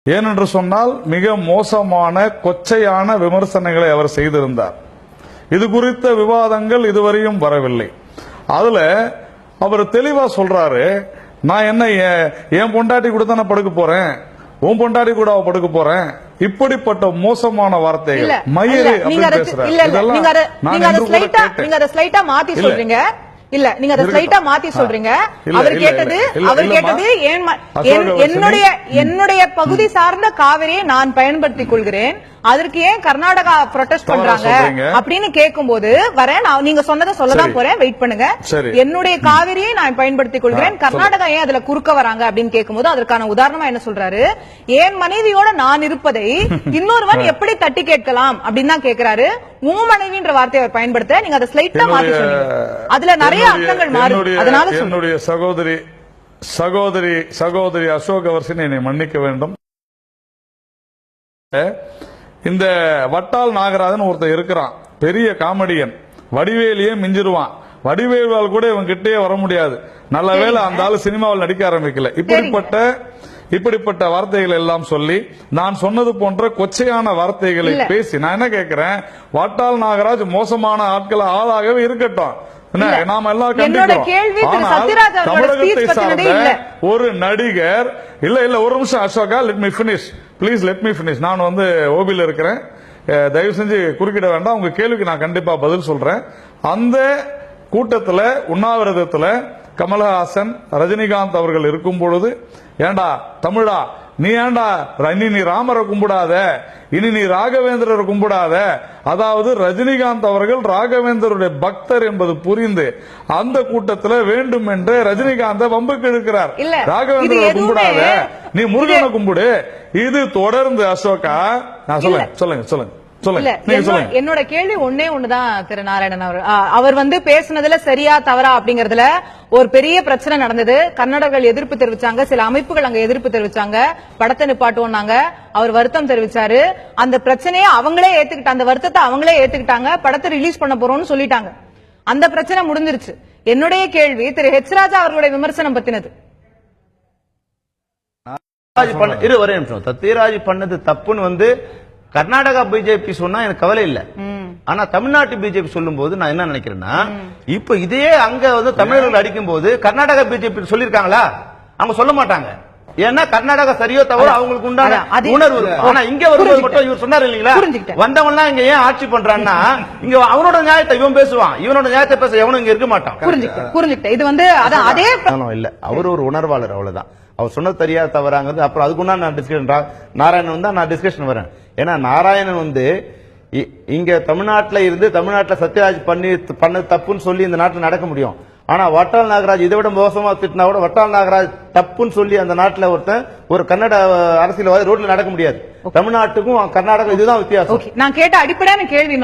ஏனென்று சொன்னால் மிக மோசமான கொச்சையான விமர்சனங்களை அவர் செய்திருந்தார். இது குறித்த விவாதங்கள் இதுவரையும் வரவில்லை. அதுல அவர் தெளிவா சொல்றாரு, நான் என்ன என் பொண்டாட்டி கூட தானே படுக்க போறேன், உன் பொண்டாட்டி கூட படுக்க போறேன், இப்படிப்பட்ட மோசமான வார்த்தைகள் மயிறு மாத்தி சொல்றீங்க. இல்ல நீங்க அதை ஸ்லைட்டா மாத்தி சொல்றீங்க. அவர் கேட்டது என்னுடைய பகுதி சார்ந்த காவிரியை நான் பயன்படுத்திக் கொள்கிறேன், அதற்கு ஏன் கர்நாடகா ப்ரொடெஸ்ட் பண்றாங்க அப்படின்னு கேட்கும்போது வரேன். நீங்க சொன்னதை சொல்லதான் போறேன், வெயிட் பண்ணுங்க. என்னுடைய காவிரியை நான் பயன்படுத்திக் கொள்கிறேன், கர்நாடகா ஏன் அதுல குறுக்க வராங்க அப்படின்னு கேட்கும்போது அதற்கான உதாரணமா என்ன சொல்றாரு, என் மனைவியோட நான் இருப்பதை இன்னொருவன் எப்படி தட்டி கேட்கலாம் அப்படின்னு தான் கேட்கிறாரு. உன் மனைவின்ற வார்த்தையை அவர் பயன்படுத்த நீங்க அதை ஸ்லைட்டா மாத்தி சொன்னீங்க. அதுல நிறைய அர்த்தங்கள் மாறும். அதனால என்னுடைய சகோதரி அசோக் அவர்ஸின் என்னை மன்னிக்க வேண்டும். இந்த வட்டால் நாகராஜன் ஒருத்தர் இருக்கிறான், பெரிய காமெடியன், வடிவேலியே மிஞ்சிருவான். வடிவேலால் கூட இவன் கிட்டே வர முடியாது. நல்ல வேளை அந்த ஆளு சினிமாவில் நடிக்க ஆரம்பிக்கல. இப்படிப்பட்ட வார்த்தைகள் எல்லாம் சொல்லி நான் சொன்னது போன்ற கொச்சையான வார்த்தைகளை பேசி நான் என்ன கேட்கிறேன், வட்டால் நாகராஜ் மோசமான ஆளாகவே இருக்கட்டும், நாம எல்லாம் கண்டிக்கிறோம். தமிழகத்தை சார்ந்த ஒரு நடிகர் இல்ல ஒரு நிமிஷம் Ashoka, let me finish please, let me finish. நான் ஓபியில் இருக்கிறேன், தயவு செஞ்சு குறுக்கிட வேண்டாம். உங்க கேள்விக்கு நான் கண்டிப்பா பதில் சொல்றேன். அந்த கூட்டத்தில் உண்ணாவிரதத்தில் கமலஹாசன், ரஜினிகாந்த் அவர்கள் இருக்கும் பொழுது, ஏண்டா தமிழா நீ ஏண்டா இனி நீ ராமரை கும்பிடாத, இனி நீ ராகவேந்திரரை கும்பிடாத, அதாவது ரஜினிகாந்த் அவர்கள் ராகவேந்தருடைய பக்தர் என்பது புரிந்து அந்த கூட்டத்தில் வேண்டும் என்று ரஜினிகாந்த வம்புக்கு இழுக்கிறார். ராகவேந்திரரை கும்பிடாத, நீ முருகனை கும்பிடு. இது தொடர்ந்து அசோகா சொல்லுங்க. என்னோட கேள்வி ஒன்னே ஒண்ணுதான் திரு நாராயணன் அவர் பேசுனதுல சரியா தவறா அப்படிங்கறதுல ஒரு பெரிய பிரச்சனை நடந்தது. கன்னடர்கள் எதிர்ப்பு தெரிவிச்சாங்க, சில அமைப்புகள் அங்க எதிர்ப்பு தெரிவிச்சாங்க, படத்தை நிப்பாட்டுவோம்னாங்க. அவர் வருத்தம் தெரிவிச்சாரு. அந்த பிரச்சனையை அவங்களே ஏத்துக்கிட்டாங்க, அந்த வருத்தத்தை அவங்களே ஏத்துக்கிட்டாங்க, படத்தை ரிலீஸ் பண்ண போறோம்னு சொல்லிட்டாங்க. அந்த பிரச்சனை முடிஞ்சிருச்சு. என்னுடைய கேள்வி திரு ஹெச் ராஜா அவர்களுடைய விமர்சனம் பத்தினது. சத்யராஜ் பண்ணது தப்புன்னு கர்நாடகா பிஜேபி சொன்னா எனக்கு கவலை இல்ல. ஆனா தமிழ்நாட்டு பிஜேபி சொல்லும் போது நான் என்ன நினைக்கிறேன்னா, இப்ப இதே அங்க தமிழர்கள் அடிக்கும் போது கர்நாடகா பிஜேபி சொல்லிருக்காங்களா? அவங்க சொல்ல மாட்டாங்க. ஏன்னா கர்நாடகா சரியோ தவிர அவங்களுக்கு உண்டான உணர்வு. ஆனா இங்க வரும்போது மட்டும் இவர் சொன்னார் இல்லீங்களா, வந்தவன்லாம் இங்க ஏன் ஆட்சி பண்றான்னா, இங்க அவனோட நியாயத்தை இவன் பேசுவான், இவனோட நியாயத்தை பேச எவனும் இங்க இருக்க மாட்டான். புரிஞ்சுக்கிட்டேன். இது அதே இல்ல, அவர் ஒரு உணர்வாளர், அவ்வளவுதான். அவர் சொன்னது தெரியாத தவறாங்கிறது அப்புறம் அதுக்குன்னா நான் டிஸ்கஷன் நாராயணன் தான் நான் டிஸ்கஷன் வரேன். ஏன்னா நாராயணன் இங்க தமிழ்நாட்டில் இருந்து தமிழ்நாட்டில் சத்யராஜ் பண்ண தப்புன்னு சொல்லி இந்த நாட்டில் நடக்க முடியும். ஆனா வட்டால் நாகராஜ் இதை விட மோசமா திட்டினா கூட வட்டால் நாகராஜ் தப்புன்னு சொல்லி அந்த நாட்டில் ஒரு கன்னட அரசியல்வாதி ரோட்ல நடக்க முடியாது. தமிழ்நாட்டுக்கும் கர்நாடகா இதுதான் வித்தியாசம். நான் கேட்ட அடிப்படையான கேள்வி